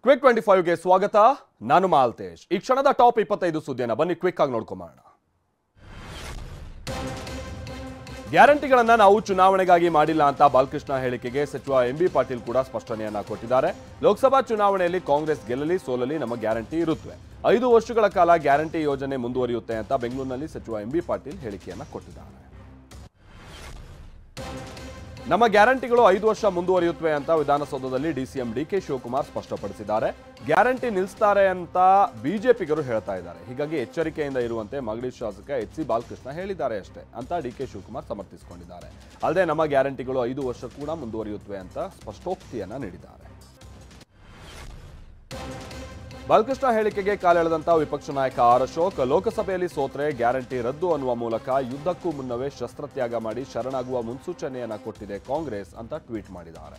Quick 25ಗೆ ಸ್ವಾಗತ. ನಾನು ಮಾಲ್ತೇಶ್. ಈ ಕ್ಷಣದ ಟಾಪ್ 25 ಸುದ್ದಿಯನ್ನು ಬನ್ನಿ ಕ್ವಿಕ್ ಆಗಿ ನೋಡ್ಕೊಂಬೋಣ. ಗ್ಯಾರಂಟಿಗಳನ್ನ ನಾವು ಚುನಾವಣೆಗಾಗಿ ಮಾಡಿಲ್ಲ ಅಂತ ಬಾಲಕೃಷ್ಣ ಹೇಳಿಕೆಗೆ ಸಚಿವ ಎಂಬಿ ಪಾಟೀಲ್ ಕೂಡ ಸ್ಪಷ್ಟನೆಯನ್ನ ಕೊಟ್ಟಿದ್ದಾರೆ. ಲೋಕಸಭಾ ಚುನಾವಣೆಯಲ್ಲಿ ಕಾಂಗ್ರೆಸ್ ಗೆಲ್ಲಲಿ ಸೋಲಲಿ ನಮ್ಮ ಗ್ಯಾರಂಟಿ ಇರುತ್ತವೆ. 5 ವರ್ಷಗಳ ಕಾಲ ಗ್ಯಾರಂಟಿ ಯೋಜನೆ ಮುಂದುವರಿಯುತ್ತೆ ಅಂತ ಬೆಂಗಳೂರಿನಲ್ಲಿ ಸಚಿವ ಎಂಬಿ ಪಾಟೀಲ್ ಹೇಳಿಕೆಯನ್ನ ಕೊಟ್ಟಿದ್ದಾರೆ. ನಮ್ಮ ಗ್ಯಾರಂಟಿಗಳು 5 ವರ್ಷ ಮುಂದುವರಿಯುತ್ತವೆ ಅಂತ ವಿಧಾನಸೌಧದಲ್ಲಿ ಡಿಸಿಎಂ ಡಿಕೆ ಶಿವಕುಮಾರ್ ಸ್ಪಷ್ಟಪಡಿಸಿದ್ದಾರೆ. ಗ್ಯಾರಂಟಿ ನಿಲ್ಲಿಸ್ತಾರೆ ಅಂತ ಬಿಜೆಪಿಗರು ಹೇಳ್ತಾ ಇದ್ದಾರೆ. ಹೀಗಾಗಿ ಎಚ್ಚರಿಕೆಯಿಂದ ಇರುವಂತೆ ಮಾಗಡಿ ಶಾಸಕ ಎಚ್.ಸಿ. ಬಾಲಕೃಷ್ಣ ಹೇಳಿದ್ದಾರೆ ಅಷ್ಟೇ ಅಂತ ಡಿಕೆ ಶಿವಕುಮಾರ್ ಸಮರ್ಥಿಸಿಕೊಂಡಿದ್ದಾರೆ. ಅಲ್ಲದೆ ನಮ್ಮ ಗ್ಯಾರಂಟಿಗಳು 5 ವರ್ಷ ಕೂಡ ಮುಂದುವರಿಯುತ್ತವೆ ಅಂತ ಸ್ಪಷ್ಟೋಕ್ತಿಯನ್ನ ನೀಡಿದ್ದಾರೆ. ಬಾಲಕೃಷ್ಣ ಹೇಳಿಕೆಗೆ ಕಾಲೆಳೆದಂತ ವಿಪಕ್ಷ ನಾಯಕ ಆರ್ ಅಶೋಕ್, ಲೋಕಸಭೆಯಲ್ಲಿ ಸೋತ್ರೆ ಗ್ಯಾರಂಟಿ ರದ್ದು ಅನ್ನುವ ಮೂಲಕ ಯುದ್ಧಕ್ಕೂ ಮುನ್ನವೇ ಶಸ್ತ್ರತ್ಯಾಗ ಮಾಡಿ ಶರಣಾಗುವ ಮುನ್ಸೂಚನೆಯನ್ನ ಕೊಟ್ಟಿದೆ ಕಾಂಗ್ರೆಸ್ ಅಂತ ಟ್ವೀಟ್ ಮಾಡಿದ್ದಾರೆ.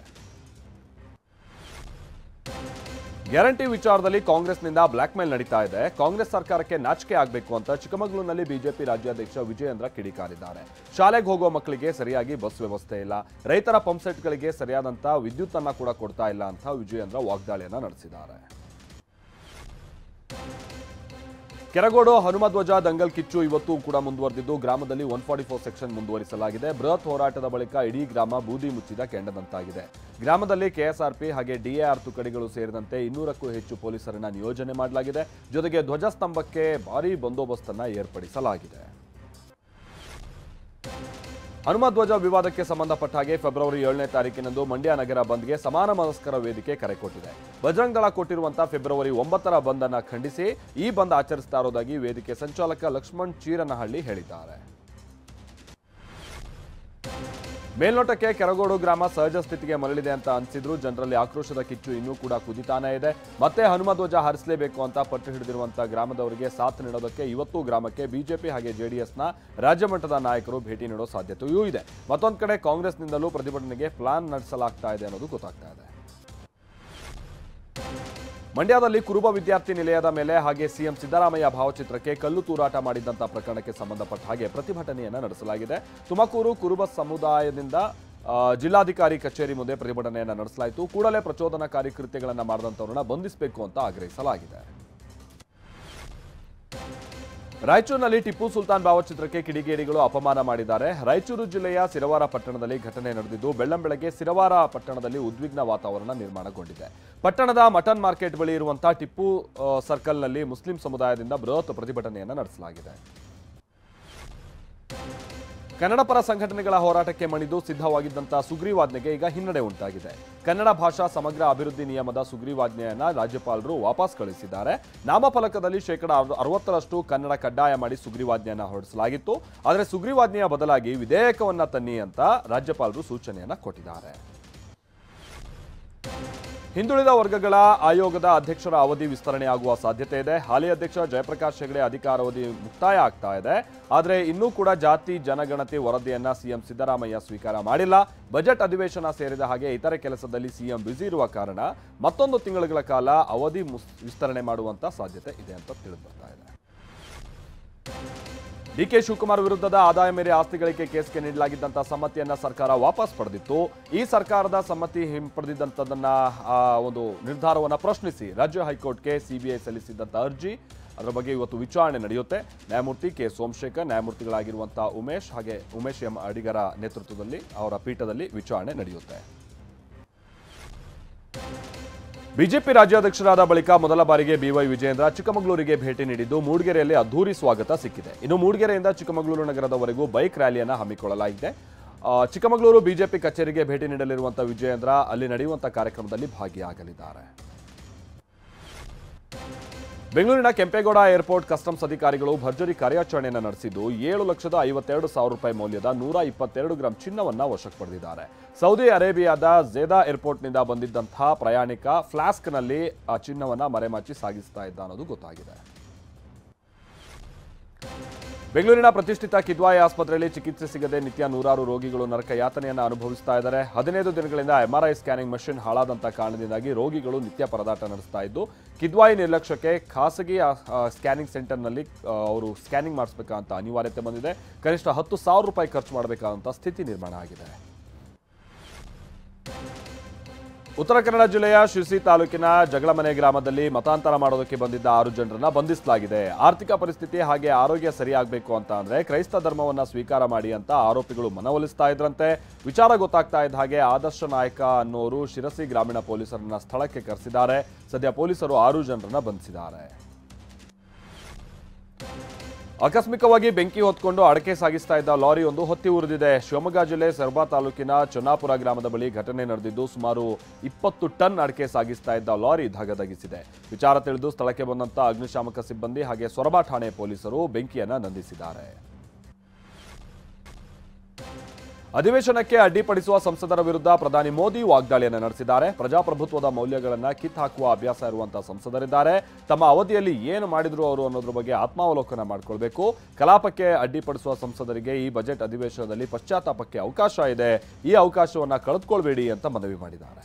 ಗ್ಯಾರಂಟಿ ವಿಚಾರದಲ್ಲಿ ಕಾಂಗ್ರೆಸ್ನಿಂದ ಬ್ಲಾಕ್ ಮೇಲ್ ನಡೀತಾ ಇದೆ. ಕಾಂಗ್ರೆಸ್ ಸರ್ಕಾರಕ್ಕೆ ನಾಚಿಕೆ ಆಗಬೇಕು ಅಂತ ಚಿಕ್ಕಮಗಳೂರಿನಲ್ಲಿ ಬಿಜೆಪಿ ರಾಜ್ಯಾಧ್ಯಕ್ಷ ವಿಜಯೇಂದ್ರ ಕಿಡಿಕಾರಿದ್ದಾರೆ. ಶಾಲೆಗೆ ಹೋಗುವ ಮಕ್ಕಳಿಗೆ ಸರಿಯಾಗಿ ಬಸ್ ವ್ಯವಸ್ಥೆ ಇಲ್ಲ, ರೈತರ ಪಂಪ್ಸೆಟ್ಗಳಿಗೆ ಸರಿಯಾದಂತ ವಿದ್ಯುತ್ ಅನ್ನ ಕೂಡ ಕೊಡ್ತಾ ಇಲ್ಲ ಅಂತ ವಿಜಯೇಂದ್ರ ವಾಗ್ದಾಳಿಯನ್ನ ನಡೆಸಿದ್ದಾರೆ. ಕೆರಗೋಡು ಹನುಮಧ್ವಜ ದಂಗಲ್ ಕಿಚ್ಚು ಇವತ್ತು ಕೂಡ ಮುಂದುವರೆದಿದ್ದು ಗ್ರಾಮದಲ್ಲಿ 144 ಸೆಕ್ಷನ್ ಮುಂದುವರಿಸಲಾಗಿದೆ. ಬೃಹತ್ ಹೋರಾಟದ ಬಳಿಕ ಇಡೀ ಗ್ರಾಮ ಬೂದಿ ಮುಚ್ಚಿದ ಕೆಂಡದಂತಾಗಿದೆ. ಗ್ರಾಮದಲ್ಲಿ ಕೆಎಸ್ಆರ್ಪಿ ಹಾಗೆ ಡಿಎಆರ್ ತುಕಡಿಗಳು ಸೇರಿದಂತೆ 200ಕ್ಕೂ ಹೆಚ್ಚು ಪೊಲೀಸರನ್ನ ನಿಯೋಜನೆ ಮಾಡಲಾಗಿದೆ. ಜೊತೆಗೆ ಧ್ವಜಸ್ತಂಭಕ್ಕೆ ಭಾರೀ ಬಂದೋಬಸ್ತನ್ನ ಏರ್ಪಡಿಸಲಾಗಿದೆ. ಹನುಮಧ್ವಜ ವಿವಾದಕ್ಕೆ ಸಂಬಂಧಪಟ್ಟ ಹಾಗೆ ಫೆಬ್ರವರಿ 7ನೇ ತಾರೀಕಿನಂದು ಮಂಡ್ಯ ನಗರ ಬಂದ್ಗೆ ಸಮಾನ ಮನಸ್ಕರ ವೇದಿಕೆ ಕರೆ ಕೊಟ್ಟಿದೆ. ಬಜರಂಗ ದಳ ಕೊಟ್ಟಿರುವಂತಹ ಫೆಬ್ರವರಿ 9ರ ಬಂದ್ ಅನ್ನು ಖಂಡಿಸಿ ಈ ಬಂದ್ ಆಚರಿಸ್ತಾ ಇರೋದಾಗಿ ವೇದಿಕೆ ಸಂಚಾಲಕ ಲಕ್ಷ್ಮಣ್ ಚೀರನಹಳ್ಳಿ ಹೇಳಿದ್ದಾರೆ. ಮೇಲ್ನೋಟಕ್ಕೆ ಕೆರಗೋಡು ಗ್ರಾಮ ಸಹಜ ಸ್ಥಿತಿಗೆ ಮರಳಿದೆ ಅಂತ ಅನಿಸಿದ್ರು ಜನರಲ್ಲಿ ಆಕ್ರೋಶದ ಕಿಚ್ಚು ಇನ್ನೂ ಕೂಡ ಕುದಿತಾನೇ ಇದೆ. ಮತ್ತೆ ಹನುಮಧ್ವಜ ಹಾರಿಸಲೇಬೇಕು ಅಂತ ಪಟ್ಟು ಹಿಡಿದಿರುವಂತಹ ಗ್ರಾಮದವರಿಗೆ ಸಾಥ್ ನೀಡೋದಕ್ಕೆ ಇವತ್ತು ಗ್ರಾಮಕ್ಕೆ ಬಿಜೆಪಿ ಹಾಗೆ ಜೆಡಿಎಸ್ನ ರಾಜ್ಯ ಮಟ್ಟದ ನಾಯಕರು ಭೇಟಿ ನೀಡೋ ಸಾಧ್ಯತೆಯೂ ಇದೆ. ಮತ್ತೊಂದು ಕಡೆ ಕಾಂಗ್ರೆಸ್ನಿಂದಲೂ ಪ್ರತಿಭಟನೆಗೆ ಪ್ಲಾನ್ ನಡೆಸಲಾಗ್ತಾ ಇದೆ ಅನ್ನೋದು ಗೊತ್ತಾಗ್ತಾ ಇದೆ. ಮಂಡ್ಯದಲ್ಲಿ ಕುರುಬ ವಿದ್ಯಾರ್ಥಿ ನಿಲಯದ ಮೇಲೆ ಹಾಗೆ ಸಿಎಂ ಸಿದ್ದರಾಮಯ್ಯ ಭಾವಚಿತ್ರಕ್ಕೆ ಕಲ್ಲು ತೂರಾಟ ಮಾಡಿದ್ದಂಥ ಪ್ರಕರಣಕ್ಕೆ ಸಂಬಂಧಪಟ್ಟ ಹಾಗೆ ಪ್ರತಿಭಟನೆಯನ್ನು ನಡೆಸಲಾಗಿದೆ. ತುಮಕೂರು ಕುರುಬ ಸಮುದಾಯದಿಂದ ಜಿಲ್ಲಾಧಿಕಾರಿ ಕಚೇರಿ ಮುಂದೆ ಪ್ರತಿಭಟನೆಯನ್ನು ನಡೆಸಲಾಯಿತು. ಕೂಡಲೇ ಪ್ರಚೋದನಕಾರಿ ಕೃತ್ಯಗಳನ್ನು ಮಾಡಿದಂಥವ್ರನ್ನ ಬಂಧಿಸಬೇಕು ಅಂತ ಆಗ್ರಹಿಸಲಾಗಿದೆ. ರಾಯಚೂರಿನಲ್ಲಿ ಟಿಪ್ಪು ಸುಲ್ತಾನ್ ಭಾವಚಿತ್ರಕ್ಕೆ ಕಿಡಿಗೇಡಿಗಳು ಅಪಮಾನ ಮಾಡಿದ್ದಾರೆ. ರಾಯಚೂರು ಜಿಲ್ಲೆಯ ಸಿರವಾರ ಪಟ್ಟಣದಲ್ಲಿ ಘಟನೆ ನಡೆದಿದ್ದು ಬೆಳ್ಳಂಬೆಳಗ್ಗೆ ಸಿರವಾರ ಪಟ್ಟಣದಲ್ಲಿ ಉದ್ವಿಗ್ನ ವಾತಾವರಣ ನಿರ್ಮಾಣಗೊಂಡಿದೆ. ಪಟ್ಟಣದ ಮಟನ್ ಮಾರ್ಕೆಟ್ ಬಳಿ ಇರುವಂತಹ ಟಿಪ್ಪು ಸರ್ಕಲ್ನಲ್ಲಿ ಮುಸ್ಲಿಂ ಸಮುದಾಯದಿಂದ ಬೃಹತ್ ಪ್ರತಿಭಟನೆಯನ್ನು ನಡೆಸಲಾಗಿದೆ. ಕನ್ನಡ ಪರ ಸಂಘಟನೆಗಳ ಹೋರಾಟಕ್ಕೆ ಮಣಿದು ಸಿದ್ಧವಾಗಿದ್ದಂತಹ ಸುಗ್ರೀವಾಜ್ಞೆಗೆ ಈಗ ಹಿನ್ನಡೆ ಉಂಟಾಗಿದೆ. ಕನ್ನಡ ಭಾಷಾ ಸಮಗ್ರ ಅಭಿವೃದ್ಧಿ ನಿಯಮದ ಸುಗ್ರೀವಾಜ್ಞೆಯನ್ನ ರಾಜ್ಯಪಾಲರು ವಾಪಸ್ ಕಳಿಸಿದ್ದಾರೆ. ನಾಮಫಲಕದಲ್ಲಿ 60% ಕನ್ನಡ ಕಡ್ಡಾಯ ಮಾಡಿ ಸುಗ್ರೀವಾಜ್ಞೆಯನ್ನ ಹೊರಡಿಸಲಾಗಿತ್ತು. ಆದರೆ ಸುಗ್ರೀವಾಜ್ಞೆಯ ಬದಲಾಗಿ ವಿಧೇಯಕವನ್ನ ತನ್ನಿ ಅಂತ ರಾಜ್ಯಪಾಲರು ಸೂಚನೆಯನ್ನ ಕೊಟ್ಟಿದ್ದಾರೆ. ಹಿಂದುಳಿದ ವರ್ಗಗಳ ಆಯೋಗದ ಅಧ್ಯಕ್ಷರ ಅವಧಿ ವಿಸ್ತರಣೆಯಾಗುವ ಸಾಧ್ಯತೆ ಇದೆ. ಹಾಲಿ ಅಧ್ಯಕ್ಷ ಜಯಪ್ರಕಾಶ್ ಹೆಗಡೆ ಅಧಿಕಾರಾವಧಿ ಮುಕ್ತಾಯ ಆಗ್ತಾ ಇದೆ. ಆದರೆ ಇನ್ನೂ ಕೂಡ ಜಾತಿ ಜನಗಣತಿ ವರದಿಯನ್ನ ಸಿಎಂ ಸಿದ್ದರಾಮಯ್ಯ ಸ್ವೀಕಾರ ಮಾಡಿಲ್ಲ. ಬಜೆಟ್ ಅಧಿವೇಶನ ಸೇರಿದ ಹಾಗೆ ಇತರೆ ಕೆಲಸದಲ್ಲಿ ಸಿಎಂ ಬ್ಯುಸಿ ಇರುವ ಕಾರಣ ಮತ್ತೊಂದು ತಿಂಗಳುಗಳ ಕಾಲ ಅವಧಿ ವಿಸ್ತರಣೆ ಮಾಡುವಂತ ಸಾಧ್ಯತೆ ಇದೆ ಅಂತ ತಿಳಿದು ಬರ್ತಾ ಇದೆ. ಡಿಕೆ ಶಿವಕುಮಾರ್ ವಿರುದ್ಧದ ಆದಾಯ ಮೇರೆ ಆಸ್ತಿ ಗಳಿಕೆ ಕೇಸ್ಗೆ ನೀಡಲಾಗಿದ್ದಂತಹ ಸಮ್ಮತಿಯನ್ನ ಸರ್ಕಾರ ವಾಪಸ್ ಪಡೆದಿತ್ತು. ಈ ಸರ್ಕಾರದ ಸಮ್ಮತಿ ಹಿಂಪಡೆದಿದ್ದಂಥದನ್ನ ಒಂದು ನಿರ್ಧಾರವನ್ನು ಪ್ರಶ್ನಿಸಿ ರಾಜ್ಯ ಹೈಕೋರ್ಟ್ಗೆ ಸಿಬಿಐ ಸಲ್ಲಿಸಿದ್ದಂಥ ಅರ್ಜಿ, ಅದರ ಬಗ್ಗೆ ಇವತ್ತು ವಿಚಾರಣೆ ನಡೆಯುತ್ತೆ. ನ್ಯಾಯಮೂರ್ತಿ ಕೆ ಸೋಮಶೇಖರ್, ನ್ಯಾಯಮೂರ್ತಿಗಳಾಗಿರುವಂತಹ ಉಮೇಶ್ ಎಂ ಅಡಿಗರ ನೇತೃತ್ವದಲ್ಲಿ ಅವರ ಪೀಠದಲ್ಲಿ ವಿಚಾರಣೆ ನಡೆಯುತ್ತೆ. ಬಿಜೆಪಿ ರಾಜ್ಯಾಧ್ಯಕ್ಷರಾದ ಬಳಿಕ ಮೊದಲ ಬಾರಿಗೆ ಬಿವೈ ವಿಜಯೇಂದ್ರ ಚಿಕ್ಕಮಗಳೂರಿಗೆ ಭೇಟಿ ನೀಡಿದ್ದು ಮೂಡಿಗೆರೆಯಲ್ಲಿ ಅದ್ಧೂರಿ ಸ್ವಾಗತ ಸಿಕ್ಕಿದೆ. ಇನ್ನು ಮೂಡಿಗೆರೆಯಿಂದ ಚಿಕ್ಕಮಗಳೂರು ನಗರದವರೆಗೂ ಬೈಕ್ ರ್ಯಾಲಿಯನ್ನು ಹಮ್ಮಿಕೊಳ್ಳಲಾಗಿದೆ. ಚಿಕ್ಕಮಗಳೂರು ಬಿಜೆಪಿ ಕಚೇರಿಗೆ ಭೇಟಿ ನೀಡಲಿರುವಂತಹ ವಿಜಯೇಂದ್ರ ಅಲ್ಲಿ ನಡೆಯುವಂತಹ ಕಾರ್ಯಕ್ರಮದಲ್ಲಿ ಭಾಗಿಯಾಗಲಿದ್ದಾರೆ. ಬೆಂಗಳೂರಿನ ಕೆಂಪೇಗೌಡ ಏರ್ಪೋರ್ಟ್ ಕಸ್ಟಮ್ಸ್ ಅಧಿಕಾರಿಗಳು ಭರ್ಜರಿ ಕಾರ್ಯಾಚರಣೆಯನ್ನು ನಡೆಸಿದ್ದು 7,52,000 ರೂಪಾಯಿ ಮೌಲ್ಯದ 122 ಗ್ರಾಂ ಚಿನ್ನವನ್ನು ವಶಕ್ಕೆ ಪಡೆದಿದ್ದಾರೆ. ಸೌದಿ ಅರೇಬಿಯಾದ ಝೇದಾ ಏರ್ಪೋರ್ಟ್ನಿಂದ ಬಂದಿದ್ದಂತಹ ಪ್ರಯಾಣಿಕ ಫ್ಲಾಸ್ಕ್ನಲ್ಲಿ ಆ ಚಿನ್ನವನ್ನು ಮರೆಮಾಚಿ ಸಾಗಿಸ್ತಾ ಇದ್ದ ಅನ್ನೋದು ಗೊತ್ತಾಗಿದೆ. ಬೆಂಗಳೂರಿನ ಪ್ರತಿಷ್ಠಿತ ಕಿದ್ವಾಯಿ ಆಸ್ಪತ್ರೆಯಲ್ಲಿ ಚಿಕಿತ್ಸೆ ಸಿಗದೆ ನಿತ್ಯ ನೂರಾರು ರೋಗಿಗಳು ನರಕ ಯಾತನೆಯನ್ನು ಅನುಭವಿಸ್ತಾ ಇದ್ದಾರೆ. 15 ದಿನಗಳಿಂದ ಎಂಆರ್ಐ ಸ್ಕ್ಯಾನಿಂಗ್ ಮಷಿನ್ ಹಾಳಾದಂಥ ಕಾರಣದಿಂದಾಗಿ ರೋಗಿಗಳು ನಿತ್ಯ ಪರದಾಟ ನಡೆಸ್ತಾ ಇದ್ದು ಕಿದ್ವಾಯಿ ನಿರ್ಲಕ್ಷ್ಯಕ್ಕೆ ಖಾಸಗಿ ಸ್ಕ್ಯಾನಿಂಗ್ ಸೆಂಟರ್ನಲ್ಲಿ ಅವರು ಸ್ಕ್ಯಾನಿಂಗ್ ಮಾಡಿಸಬೇಕಂತ ಅನಿವಾರ್ಯತೆ ಬಂದಿದೆ. ಕನಿಷ್ಠ 10,000 ರೂಪಾಯಿ ಖರ್ಚು ಮಾಡಬೇಕಾದಂಥ ಸ್ಥಿತಿ ನಿರ್ಮಾಣ ಆಗಿದೆ. ಉತ್ತರ ಕನ್ನಡ ಜಿಲ್ಲೆಯ ಶಿರ್ಸಿ ತಾಲೂಕಿನ ಜಗಳಮನೆ ಗ್ರಾಮದಲ್ಲಿ ಮತಾಂತರ ಮಾಡೋದಕ್ಕೆ ಬಂದಿದ್ದ 6 ಜನರನ್ನ ಬಂಧಿಸಲಾಗಿದೆ. ಆರ್ಥಿಕ ಪರಿಸ್ಥಿತಿ ಹಾಗೆ ಆರೋಗ್ಯ ಸರಿಯಾಗಬೇಕು ಅಂತ ಅಂದ್ರೆ ಕ್ರೈಸ್ತ ಧರ್ಮವನ್ನ ಸ್ವೀಕಾರ ಮಾಡಿ ಅಂತ ಆರೋಪಿಗಳು ಮನವೊಲಿಸ್ತಾ ಇದ್ರಂತೆ. ವಿಚಾರ ಗೊತ್ತಾಗ್ತಾ ಇದ್ದ ಹಾಗೆ ಆದರ್ಶ ನಾಯಕ ಅನ್ನೋರು ಶಿರಸಿ ಗ್ರಾಮೀಣ ಪೊಲೀಸರನ್ನ ಸ್ಥಳಕ್ಕೆ ಕರೆಸಿದ್ದಾರೆ. ಸದ್ಯ ಪೊಲೀಸರು 6 ಜನರನ್ನ ಬಂಧಿಸಿದ್ದಾರೆ. ಆಕಸ್ಮಿಕವಾಗಿ ಬೆಂಕಿ ಹೊತ್ಕೊಂಡು ಅಡಕೆ ಸಾಗಿಸ್ತಾ ಇದ್ದ ಲಾರಿ ಒಂದು ಹೊತ್ತಿ ಉರಿದಿದೆ. ಶಿವಮೊಗ್ಗ ಜಿಲ್ಲೆ ಸೊರಬ ತಾಲೂಕಿನ ಚನ್ನಾಪುರ ಗ್ರಾಮದ ಬಳಿ ಘಟನೆ ನಡೆದಿದ್ದು ಸುಮಾರು 20 ಟನ್ ಅಡಕೆ ಸಾಗಿಸ್ತಾ ಇದ್ದ ಲಾರಿ ಧಗಧಗಿಸಿದೆ. ವಿಚಾರ ತಿಳಿದು ಸ್ಥಳಕ್ಕೆ ಬಂದಂತ ಅಗ್ನಿಶಾಮಕ ಸಿಬ್ಬಂದಿ ಹಾಗೆ ಸೊರಬ ಠಾಣೆ ಪೊಲೀಸರು ಬೆಂಕಿಯನ್ನ ನಂದಿಸಿದ್ದಾರೆ. ಅಧಿವೇಶನಕ್ಕೆ ಅಡ್ಡಿಪಡಿಸುವ ಸಂಸದರ ವಿರುದ್ಧ ಪ್ರಧಾನಿ ಮೋದಿ ವಾಗ್ದಾಳಿಯನ್ನು ನಡೆಸಿದ್ದಾರೆ. ಪ್ರಜಾಪ್ರಭುತ್ವದ ಮೌಲ್ಯಗಳನ್ನು ಕಿತ್ತಾಕುವ ಅಭ್ಯಾಸ ಇರುವಂತಹ ಸಂಸದರಿದ್ದಾರೆ. ತಮ್ಮ ಅವಧಿಯಲ್ಲಿ ಏನು ಮಾಡಿದ್ರು ಅವರು ಅನ್ನೋದ್ರ ಬಗ್ಗೆ ಆತ್ಮಾವಲೋಕನ ಮಾಡಿಕೊಳ್ಬೇಕು. ಕಲಾಪಕ್ಕೆ ಅಡ್ಡಿಪಡಿಸುವ ಸಂಸದರಿಗೆ ಈ ಬಜೆಟ್ ಅಧಿವೇಶನದಲ್ಲಿ ಪಶ್ಚಾತ್ತಾಪಕ್ಕೆ ಅವಕಾಶ ಇದೆ. ಈ ಅವಕಾಶವನ್ನು ಕಳೆದುಕೊಳ್ಬೇಡಿ ಅಂತ ಮನವಿ ಮಾಡಿದ್ದಾರೆ.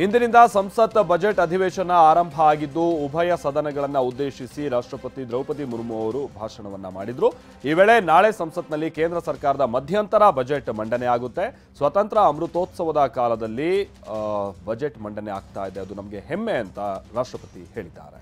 ಇಂದಿನಿಂದ ಸಂಸತ್ ಬಜೆಟ್ ಅಧಿವೇಶನ ಆರಂಭ ಆಗಿದ್ದು ಉಭಯ ಸದನಗಳನ್ನು ಉದ್ದೇಶಿಸಿ ರಾಷ್ಟ್ರಪತಿ ದ್ರೌಪದಿ ಮುರ್ಮು ಅವರು ಭಾಷಣವನ್ನ ಮಾಡಿದ್ರು. ಈ ವೇಳೆ ನಾಳೆ ಸಂಸತ್ನಲ್ಲಿ ಕೇಂದ್ರ ಸರ್ಕಾರದ ಮಧ್ಯಂತರ ಬಜೆಟ್ ಮಂಡನೆ ಆಗುತ್ತೆ. ಸ್ವತಂತ್ರ ಅಮೃತೋತ್ಸವದ ಕಾಲದಲ್ಲಿ ಬಜೆಟ್ ಮಂಡನೆ ಆಗ್ತಾ ಇದೆ, ಅದು ನಮಗೆ ಹೆಮ್ಮೆ ಅಂತ ರಾಷ್ಟ್ರಪತಿ ಹೇಳಿದ್ದಾರೆ.